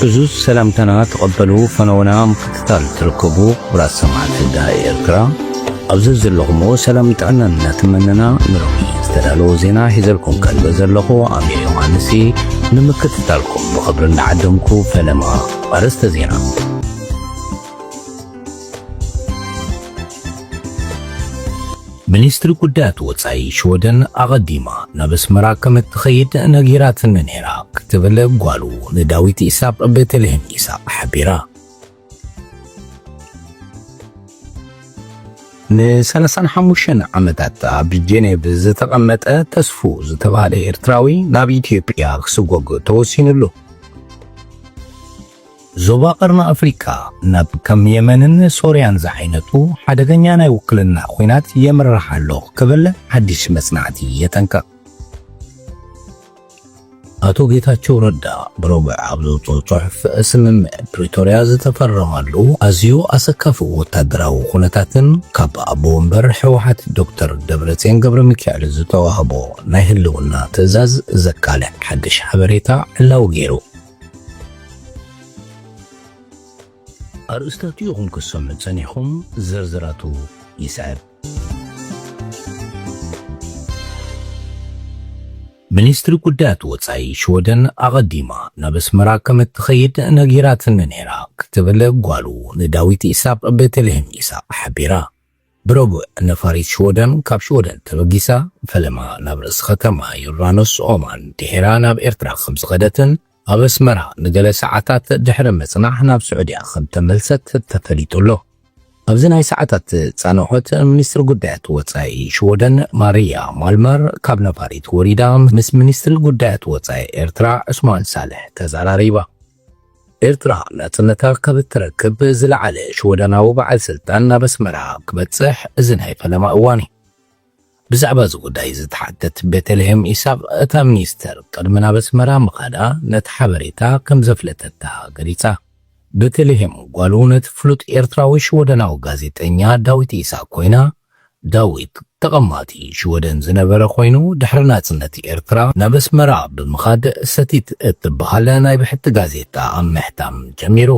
حزوز سلامتنا تقبلوا فنونا مكتتال تركبوا براس سماعة الدائر كرا أبزز اللغمو سلامتنا نتمننا نروي استدالو زينا حزلكم كالبزر لغو أمير يوانسي نمكتتالكم بخبر عدمكو فلما أرست زينا ሚኒስትሪ ጉዳያት ወፃኢ ሽወደን ኣቐዲማ ናብ ኣስመራ ከም እትኸይድ ነጊራትን ነይራ ክትብል ጓሉ ንዳዊት ኢሳቅ ቤተልሔም ኢሳቅ ሓቢራ ን35 ዓመታት ኣብ ጄኔቭ ዝተቐመጠ ተስፉ ዝተባህለ ኤርትራዊ ናብ ኢትዮጵያ ክስጎግ ተወሲኑሉ ዞባ ቀርና ኣፍሪካ ናብ ከም የመንን ሶርያን ዝዓይነቱ ሓደገኛ ናይ ውክልና ኩናት የምርሕ ኣሎ ክብል ሓዲስ መጽናዕቲ የጠንቀቕ ኣቶ ጌታቸው ረዳ ብረቡዕ ኣብ ዘውፅኦ ጽሑፍ ስምምዕ ፕሪቶርያ ዝተፈረመሉ ኣዝዩ ኣሰካፊ ወታደራዊ ኩነታትን ካብ ኣቦ ወንበር ሕወሓት ዶክተር ደብረጽዮን ገብረ ሚካኤል ዝተዋህቦ ናይ ህልውና ትእዛዝ ዘቃልዕ ሓድሽ ሓበሬታ ዕላው ገይሩ أرستاتي يخون كسوم تسانيخم زرزراتو يسعب ሚኒስትሪ ጉዳያት ወፃኢ ሽወደን ኣቐዲማ ናብ ኣስመራ ከም እትኸይድ ነጊራትን ነይራ ክትብል ጓሉ ንዳዊት ኢሳቅ ቤተልሔም ኢሳቅ ሓቢራ ብረቡዕ ነፋሪት ሽወደን ካብ ሽወደን ተበጊሳ ፈለማ ናብ ርእሲ ከተማ ዮርዳኖስ ኦማን ድሒራ ናብ ኤርትራ ከም ዝኸደትን ኣብ ኣስመራ ንገለ ሰዓታት ድሕሪ መጽናዕ ናብ ስዑድያ ከም ተመልሰት ተፈሊጡሎ ኣብዚ ናይ ሰዓታት ጻንሖት ሚኒስትሪ ጉዳያት ወፃኢ ሽወደን ማርያ ማልመር ካብ ነፋሪት ወሪዳ ምስ ሚኒስትሪ ጉዳያት ወፃኢ ኤርትራ ዑስማን ሳልሕ ተዘራሪባ ኤርትራ ነፃነታ ካብ እትረክብ ዝለዓለ ሽወደናዊ በዓል ስልጣን ናብ ኣስመራ ክበጽሕ እዚ ናይ ፈለማ እዋን ብዛዕባ እዚ ጉዳይ ዝተሓተት ቤተልሔም ኢሳቅ እታ ሚኒስተር ቅድሚ ናብ ኣስመራ ምኻዳ ነቲ ሓበሬታ ከም ዘፍለጠታ ገሊጻ ቤተልሔም ጓሉ ነቲ ፍሉጥ ኤርትራዊ ሽወደናዊ ጋዜጠኛ ዳዊት ኢሳቅ ኮይና ዳዊት ተቐማጢ ሽወደን ዝነበረ ኮይኑ ድሕሪ ናጽነት ኤርትራ ናብ ኣስመራ ብምኻድ ሰቲት እትበሃል ናይ ብሕቲ ጋዜጣ ኣብ ምሕታም ጀሚሩ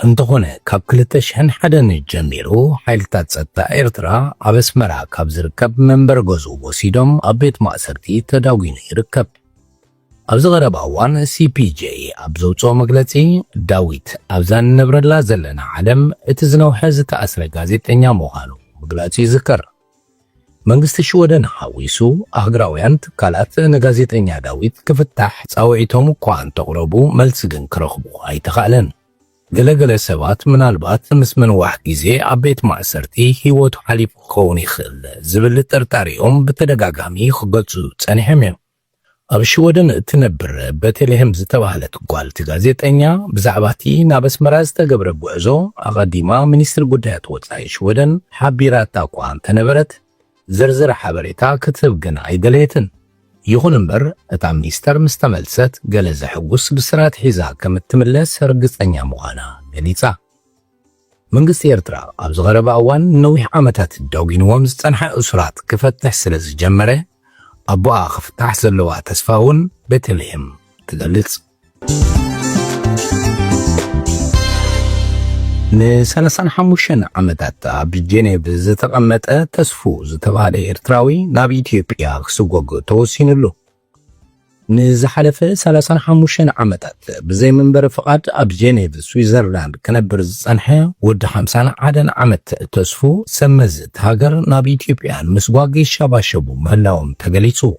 እንተኾነ ካብ 2001 ጀሚሩ ሓይልታት ጸጥታ ኤርትራ ኣብ ኣስመራ ካብ ዝርከብ መንበር ገዙ ወሲዶም ኣብ ቤት ማእሰርቲ ተዳዊኑ ይርከብ ኣብዚ ቀረባ እዋን ሲፒጄ ኣብ ዘውፅኦ መግለጺ ዳዊት ኣብዛ ንነብረላ ዘለና ዓለም እቲ ዝነውሐ ዝተኣስረ ጋዜጠኛ ምዃኑ ምግላጹ ይዝከር መንግስቲ ሽወደን ሓዊሱ ኣህግራውያን ትካላት ንጋዜጠኛ ዳዊት ክፍታሕ ጻውዒቶም እኳ እንተቕረቡ መልሲ ግን ክረኽቡ ኣይተኻእለን ገለገለ ሰባት ምናልባት ምስ ምንዋሕ ጊዜ ኣብ ቤት ማእሰርቲ ህይወቱ ሓሊፉ ክኸውን ይኽእል ዝብል ጥርጣሪኦም ብተደጋጋሚ ክገልጹ ጸኒሖም እዮም ኣብ ሽወደን እትነብር ቤተልሔም ዝተባህለት ጓልቲ ጋዜጠኛ ብዛዕባቲ ናብ ኣስመራ ዝተገብረ ጉዕዞ ኣቐዲማ ሚኒስትሪ ጉዳያት ወፃኢ ሽወደን ሓቢራታ እኳ እንተነበረት ዝርዝር ሓበሬታ ክትህብ ግን ኣይደለየትን ይኹን እምበር እታ ሚኒስተር ምስ ተመልሰት ገለ ዘሕጉስ ብስራት ሒዛ ከም እትምለስ ርግጸኛ ምዃና ገሊጻ መንግስቲ ኤርትራ ኣብ ዝቐረባ እዋን ነዊሕ ዓመታት ደውጊንዎም ዝጸንሐ እሱራት ክፈትሕ ስለ ዝጀመረ ኣቦኣ ክፍታሕ ዘለዋ ተስፋ እውን ቤተልሔም ትገልጽ ን35 ዓመታት ኣብ ጄኔቭ ዝተቐመጠ ተስፉ ዝተባህለ ኤርትራዊ ናብ ኢትዮጵያ ክስጎግ ተወሲኑሉ ንዝሓለፈ 35 ዓመታት ብዘይ መንበሪ ፍቓድ ኣብ ጄኔቭ ስዊዘርላንድ ክነብር ዝጸንሐ ወዲ 51 ዓመት ተስፉ ሰመዝት ሃገር ናብ ኢትዮጵያ ምስጓግ ይሻባሸቡ ምህላዎም ተገሊጹ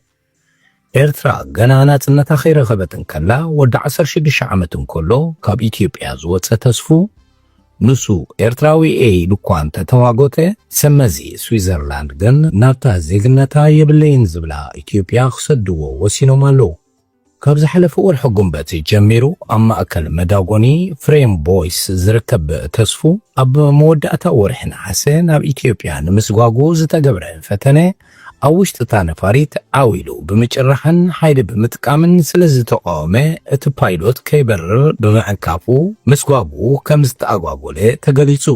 ኤርትራ ገና ናጽነታ ከይረኸበትን ከላ ወዲ 16 ዓመት እንከሎ ካብ ኢትዮጵያ ዝወፀ ተስፉ ንሱ ኤርትራዊ ልኳ እንተተዋጎተ ሰመዚ ስዊዘርላንድ ግን ናብታ ዜግነታ የብለይን ዝብላ ኢትዮጵያ ክሰድዎ ወሲኖም ኣለዉ ካብ ዝሓለፈ ወርሒ ጉንበት ጀሚሩ ኣብ ማእከል መዳጎኒ ፍሬም ቦይስ ዝርከብ ተስፉ ኣብ መወዳእታ ወርሒ ነሓሰ ናብ ኢትዮጵያ ንምስጓጉ ዝተገብረ ፈተነ ኣብ ውሽጢ እታ ነፋሪት ዓዊሉ ብምጭራሕን ሓይሊ ብምጥቃምን ስለ ዝተቃወመ እቲ ፓይሎት ከይበርር ብምዕካፉ ምስጓጉ ከም ዝተኣጓጎለ ተገሊጹ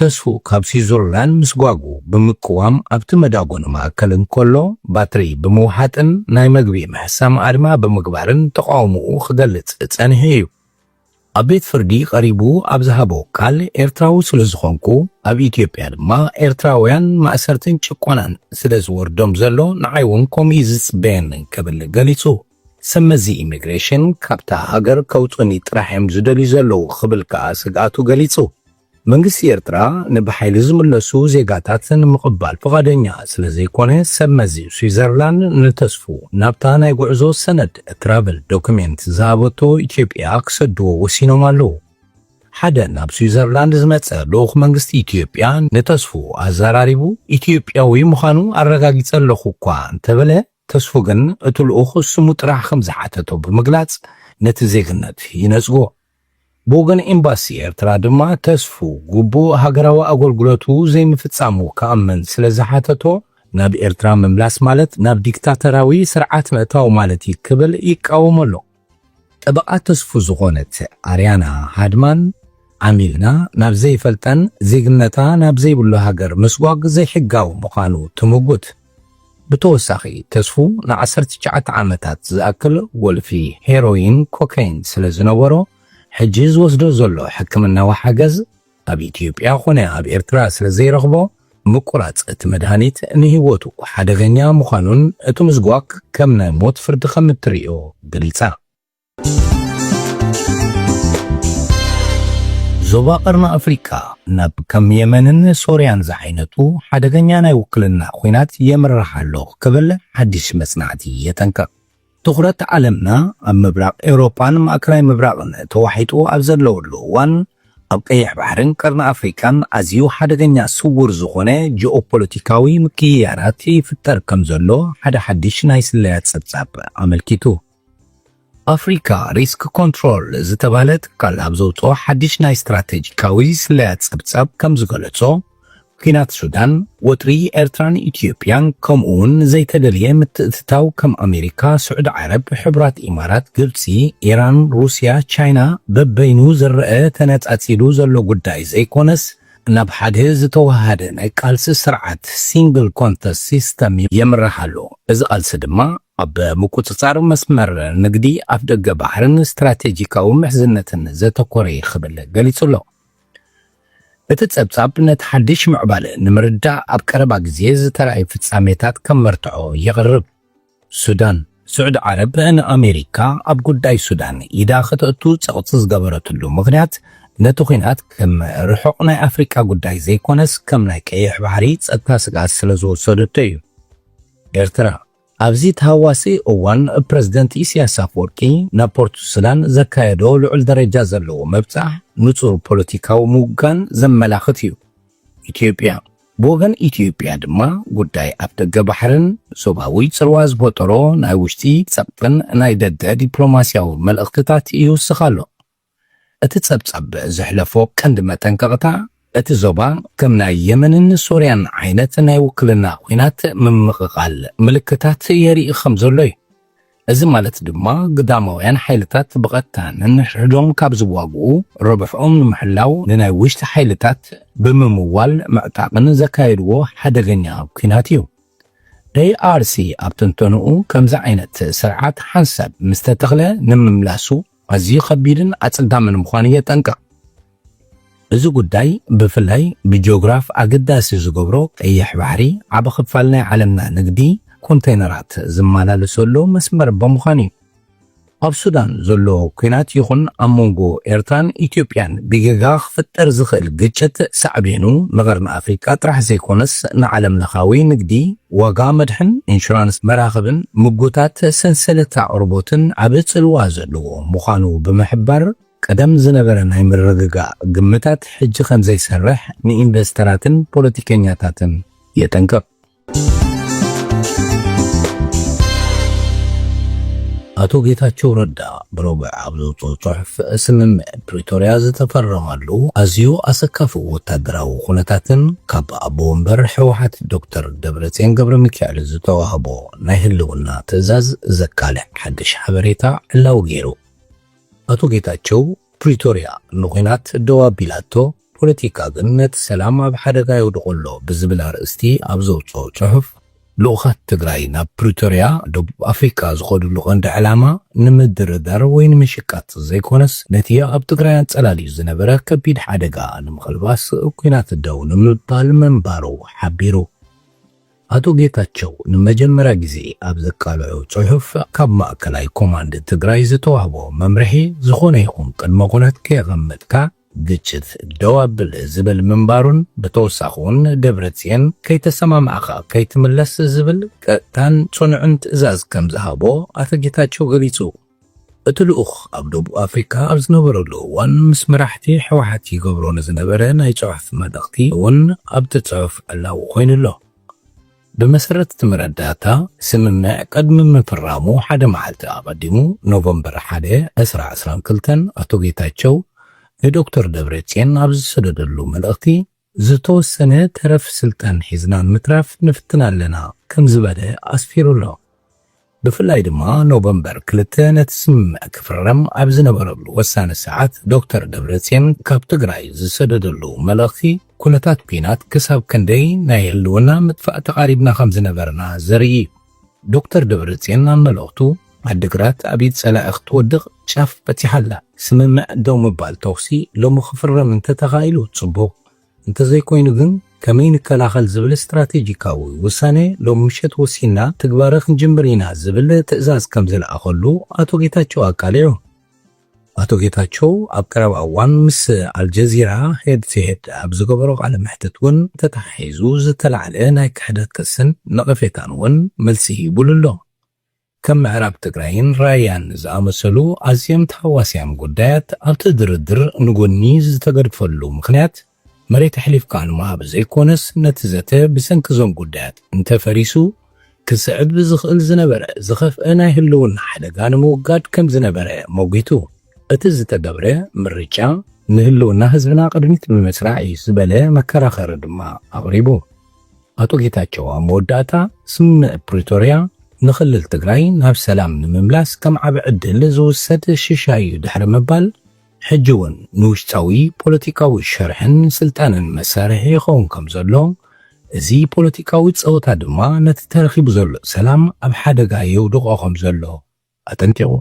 ተስፉ ካብ ስዊዘርላንድ ምስጓጉ ብምቅዋም ኣብቲ መዳጎኒ ማእከል እንከሎ ባትሪ ብምውሓጥን ናይ መግቢ ምሕሳም ኣድማ ብምግባርን ተቃውምኡ ክገልጽ ጸኒሑ እዩ አቤት ፍርዲ ቀሪቡ አብዛሃቦ ቃል ኤርትራዊ ስለዝኾንኩ ኣብ ኢትዮጵያ ድማ ኤርትራውያን ማእሰርትን ጭቆናን ስለዝወርዶም ዘሎ ንዓይውን ከምኡ ዝጽበየን ከብል ገሊጹ ሰመዚ ኢሚግሬሽን ካብታ ሃገር ከውፅኒ ጥራሕ እዮም ዝደልዩ ዘለዉ ክብል ከዓ ስግኣቱ ገሊጹ መንግስቲ ኤርትራ ንብሓይሊ ዝምለሱ ዜጋታትን ምቕባል ፈቓደኛ ስለዘይኮነ ሰመዚ ስዊዘርላንድ ንተስፉ ናብታ ናይ ጉዕዞ ሰነድ ትራቨል ዶክሜንት ዝሃበቶ ኢትዮጵያ ክሰድዎ ወሲኖም ኣለዉ ሓደ ናብ ስዊዘርላንድ ዝመፀ ልኡኽ መንግስቲ ኢትዮጵያ ንተስፉ ኣዘራሪቡ ኢትዮጵያዊ ምዃኑ ኣረጋጊፀ ኣለኹ እኳ እንተበለ ተስፉ ግን እቲ ልኡኽ ስሙ ጥራሕ ከም ዝሓተቶ ብምግላጽ ነቲ ዜግነት ይነጽጎ بوغن إمباسي إرترا دما تسفو قبو هاقراوا أغلقلوتو زي مفتسامو كأمن سلزحاتتو ناب إرترا مملاس مالت ناب ديكتاتراوي سرعات مأتاو مالتي كبل إيكاو ملو تبقى تسفو زغونت أريانا هادمان عميلنا ناب زي فلتن زيغنتا ناب زي بلو هاقر مسواق زي حقاو مقانو تموغوت بتوساخي تسفو نعسرت جعت عامتات زاكل والفي هيروين كوكاين سلزنورو حجز وصدو زلو حكمنا وحجز أب إثيوبيا خونا أب إرترا سلزي رغبو مقرات اتمدهانيت نهيوتو حدغنيا مخانون اتمزقواك كمنا موت فرد خمتريو قليتا زوبا قرنا أفريكا ناب كم يمنن سوريان زعينتو حدغنيا نايوكلنا خوينات يمرحالو قبل حديش مسنعتي يتنكر تخرت عالمنا أب مبراق أوروبان مأكراي مبراقن توحيتو أبزرلو اللوان أب قيح بحرن قرن أفريكان أزيو حدغنيا سور زغونة جيوبوليتيكاوي مكياراتي فتر كمزرلو حديش نايس اللي تسبساب عملكيتو أفريكا ريسك كنترول زتبالت قال أبزوتو حديش ناي استراتيجيكاوي اللي تسبساب كمزغلتو كينات سودان وتري إرتران إثيوبيان كمون زي تدلية متتاو كم أمريكا سعود عرب حبرات إمارات قبسي إيران روسيا تشاينا ببينو زرقة تنات أتسيلو زلو قداي زي كونس نبحاده زتوهادن قالس سرعات سينجل كونتس سيستم يمرحالو إذا قالس دما أب مكوتصار مسمر نقدي أفدق بحرن استراتيجيكاو محزنتن زتكوري خبل قليسولو እትጸብጻብ ነቲ ሓድሽ ምዕባለ ንምርዳእ ኣብ ቀረባ ግዜ ዝተረኣዩ ፍጻሜታት ከም መርትዖ ይቕርብ ሱዳን ስዑድ ዓረብ ንኣሜሪካ ኣብ ጉዳይ ሱዳን ኢዳ ክትእቱ ፀቕጢ ዝገበረትሉ ምኽንያት ነቲ ኩናት ከም ርሑቕ ናይ ኣፍሪካ ጉዳይ ዘይኮነስ ከም ናይ ቀይሕ ባሕሪ ፀጥታ ስጋት ስለ ዝወሰደቶ እዩ ኤርትራ ኣብዚ ተሃዋሲ እዋን ፕረዚደንት ኢሳያስ ኣፈወርቂ ናብ ፖርት ሱዳን ዘካየዶ ልዑል ደረጃ ዘለዎ መብፃሕ ንጹር ፖለቲካዊ ምውጋን ዘመላኽት እዩ ኢትዮጵያ ብወገን ኢትዮጵያ ድማ ጉዳይ ኣብ ደገ ባሕርን ሶባዊ ፅልዋ ዝፈጠሮ ናይ ውሽጢ ፀብጥን ናይ ደገ ዲፕሎማስያዊ መልእኽትታት ይውስኽ ኣሎ እቲ ፀብጻብ ዝሕለፎ ቀንዲ መጠንቀቕታ እቲ ዞባ ከም ናይ የመንን ሶርያን ዓይነት ናይ ውክልና ኩናት ምምቕቓል ምልክታት የርኢ ከም ዘሎ እዩ እዚ ማለት ድማ ግዳማውያን ሓይልታት ብቐጥታ ንሕዶም ካብ ዝዋግኡ ረብሖም ንምሕላው ንናይ ውሽጢ ሓይልታት ብምምዋል ምዕጣቕን ዘካየድዎ ሓደገኛ ኩናት እዩ ARC ኣብ ትንተንኡ ከምዚ ዓይነት ስርዓት ሓንሳብ ምስ ተተኽለ ንምምላሱ ኣዝዩ ከቢድን ኣጸጋምን ምዃኑ የጠንቅቕ እዚ ጉዳይ ብፍላይ ብጂኦግራፍ ኣገዳሲ ዝገብሮ ቀይሕ ባሕሪ ዓበ ክፋል ናይ ዓለምና ንግዲ ኮንቴይነራት ዝመላለሰሉ መስመር ብምዃኑ እዩ ኣብ ሱዳን ዘሎ ኩናት ይኹን ኣብ መንጎ ኤርትራን ኢትዮጵያን ብጌጋ ክፍጠር ዝኽእል ግጭት ሳዕቤኑ ንቐርኒ ኣፍሪካ ጥራሕ ዘይኮነስ ንዓለም ለኻዊ ንግዲ ዋጋ መድሕን ኢንሹራንስ መራኽብን ምጉታት ሰንሰለት ኣቕርቦትን ዓብ ጽልዋ ዘለዎ ምዃኑ ብምሕባር ቀደም ዝነበረ ናይ ምርግጋእ ግምታት ሕጂ ከም ዘይሰርሕ ንኢንቨስተራትን ፖለቲከኛታትን የጠንቅቕ አቶ ጌታቸው ረዳ ብረቡዕ ኣብ ዘውፅኦ ጽሑፍ ስምምዕ ፕሪቶሪያ ዝተፈረመሉ ኣዝዩ ኣሰካፊ ወታደራዊ ኩነታትን ካብ ኣቦ ወንበር ሕወሓት ዶክተር ደብረጽዮን ገብረ ሚካኤል ዝተዋህቦ ናይ ህልውና ትእዛዝ ዘካልሕ ሓድሽ ሓበሬታ ዕላው ገይሩ አቶ ጌታቸው ፕሪቶሪያ ንኩናት ደው ኣቢላቶ ፖለቲካ ግን ነቲ ሰላም ኣብ ሓደጋ የውድቐሎ ብዝብል ኣርእስቲ ኣብ ዘውፅኦ ጽሑፍ لغات تግራይ ናብ ፕሪቶሪያ ደቡብ ኣፍሪካ ዝኸዱሉ ቀንዲ ዕላማ ንምድርዳር ወይ ንምሽቃት ዘይኮነስ ነቲ ኣብ ትግራይ አንጸላልዩ ዝነበረ ከቢድ ሓደጋ ንምኽልባስ ኩናት ደው ንምባል መንባሩ ሓቢሩ አቶ ጌታቸው ንመጀመሪያ ጊዜ ኣብ ዘቃልዑ ጽሑፍ ካብ ማእከላይ ኮማንድ ትግራይ ዝተዋህቦ መምርሒ ዝኾነ ይኹን ቅድመ ኩነት ከየቐምጥካ ግጭት ደው ኣብል ዝብል መንባሩን ብተወሳኺውን ደብረጽዮን ከይተሰማምዓኻ ከይትምለስ ዝብል ቀጥታን ጽኑዕን ትእዛዝ ከም ዝሃቦ አቶ ጌታቸው ገሊጹ። እቲ ልኡኽ ኣብ ደቡብ ኣፍሪካ ኣብ ዝነበረሉ እዋን ምስ መራሕቲ ሕወሓት ይገብሮ ንዝነበረ ናይ ጽሑፍ መልእኽቲ እውን ኣብቲ ጽሑፍ ዕላው ኮይኑሎ። بمسرت تمرداتا سممع قدم مفرامو حدا مالتا أقدمو نوفمبر حدا أسرع كلتن أتو ጌታቸው لدكتور دبرتين عبز سددلو ملأختي زتو السنة ترف سلطان حزنان مترف نفتنا لنا كم زبادة أسفيرو الله بفلاي دما نوفمبر كلتن تسممع كفرم عبز نبربلو وسان الساعات دكتور دبرتين كاب تقراي زسددلو ملأختي ኩነታት ፒናት ክሳብ ክንደይ ናይ ህልውና ምጥፋእ ተቃሪብና ከም ዝነበርና ዘርኢ ዶክተር ደብረጽዮን መልእኽቱ ዓዲግራት ኣብ ኢድ ጸላኢ ክትወድቕ ጫፍ በቲሓላ ስምምዕ ደው ምባል ተኽሲ ሎሚ ክፍረም እንተተኻኢሉ ጽቡቕ እንተዘይኮይኑ ግን ከመይ ንከላኸል ዝብል ስትራቴጂካዊ ውሳኔ ሎሚ ምሸት ወሲና ትግባረ ክንጅምር ኢና ዝብል ትእዛዝ ከም ዝለኣኸሉ አቶ ጌታቸው ኣቃሊዑ። አቶ ጌታቸው ኣብ ቀረባ እዋን ምስ አልጀዚራ ሄድ ሲሄድ ኣብ ዝገበሮ ቃለ መሕተት እውን ተታሒዙ ዝተላዕለ ናይ ክሕደት ክስን ነቐፌታን እውን መልሲ ሂቡሉ ኣሎ። ከም ምዕራብ ትግራይን ራያን ዝኣመሰሉ ኣዝዮም ተሓዋስያን ጉዳያት ኣብቲ ድርድር ንጎኒ ዝተገድፈሉ ምክንያት መሬት ሕሊፍካ ንምሃብ ዘይኮነስ ነቲ ዘተ ብሰንኪ ዞም ጉዳያት እንተፈሪሱ ክስዕብ ዝኽእል ዝነበረ ዝኸፍአ ናይ ህልውና ሓደጋ ንምውጋድ ከም ዝነበረ መጒቱ እቲ ዝተገብረ ምርጫ ንህልውና ህዝብና ቅድሚት ብምስራዕ ዝበለ መከራኸሪ ድማ ኣቕሪቡ። አቶ ጌታቸው ኣብ መወዳእታ ስምምዕ ፕሪቶሪያ ንኽልል ትግራይ ናብ ሰላም ንምምላስ ከም ዓብ ዕድል ዝውሰድ ሽሻይ ድሕሪ ምባል ሕጂ እውን ንውሽጣዊ ፖለቲካዊ ሸርሕን ስልጣንን መሳርሒ ይኸውን ከም ዘሎ እዚ ፖለቲካዊ ፀወታ ድማ ነቲ ተረኺቡ ዘሎ ሰላም ኣብ ሓደጋ የውድቆ ከም ዘሎ ኣጠንጢቑ።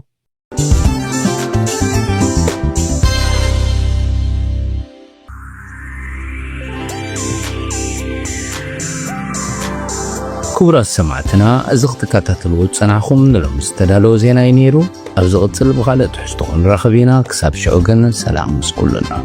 كبرى سمعتنا أزغت كاتتلو تسنعكم نلوم استدالو زينا ينيرو أزغت البغالة تحشتغن راخبينا كساب شعوغن سلام مسكولنا.